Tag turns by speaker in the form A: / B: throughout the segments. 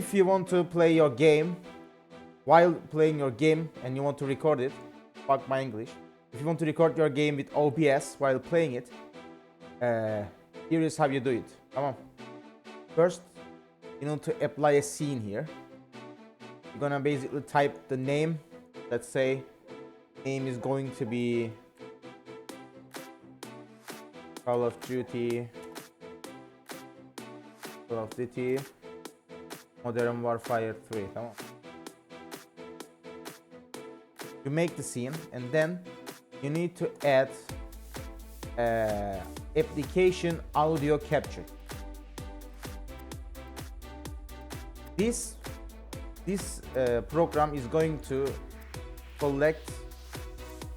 A: If you want to play your game, while playing your game and you want to record it, fuck my English. If you want to record your game with OBS while playing it, here is how you do it. Come on. First, you need to apply a scene here. You're gonna basically type the name. Let's say name is going to be Call of Duty Modern Warfare 3. Come on. You make the scene and then you need to add application audio capture. This program is going to collect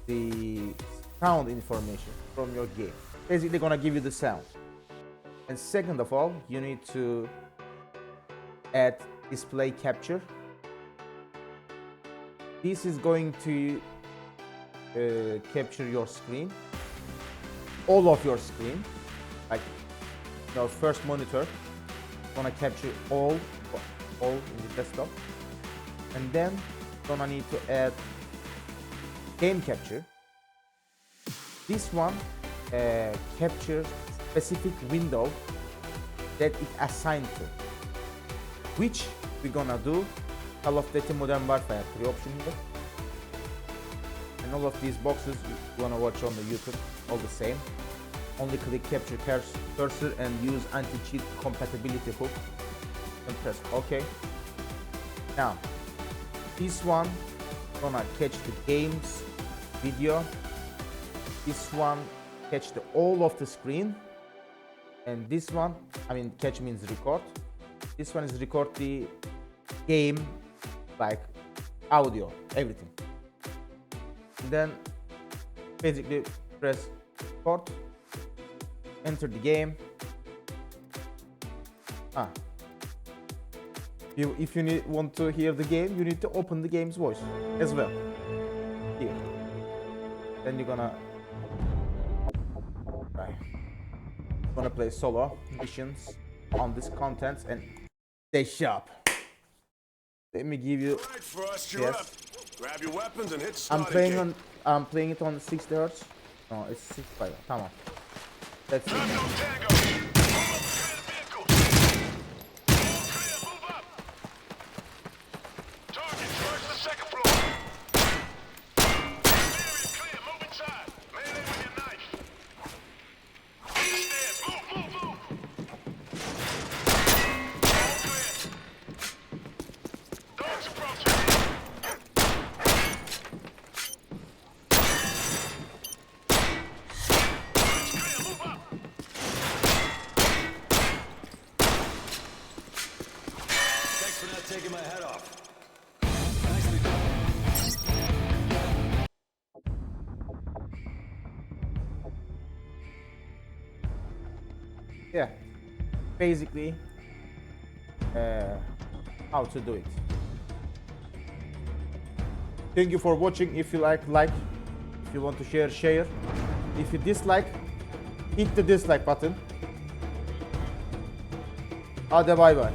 A: the sound information from your game. Basically gonna give you the sound. And second of all, you need to add display capture. This is going to capture your screen, all of your screen, like your first monitor. Gonna capture all in the desktop, and then gonna need to add game capture. This one captures specific window that it assigned to, which we're gonna do Call of Duty Modern Warfare 3 option here. And all of these boxes you wanna watch on the YouTube, all the same. Only click capture cursor and use anti-cheat compatibility hook and press OK. Now, this one gonna catch the games video. This one catch the all of the screen, and this one, I mean catch means record. This one is record the game, like audio, everything. And then basically press record, enter the game. If you want to hear the game, you need to open the game's voice as well. Here. Then you're gonna play solo missions on this contents and stay sharp. Let me give you. Yes.
B: Grab your weapons and hit
A: I'm playing it on 60 Hz. No, it's 65. Come on. That's it.
B: Taking my head off.
A: Yeah, basically how to do it. Thank you for watching. If you like, if you want to share. If you dislike, hit the dislike button. Hadi bay bay.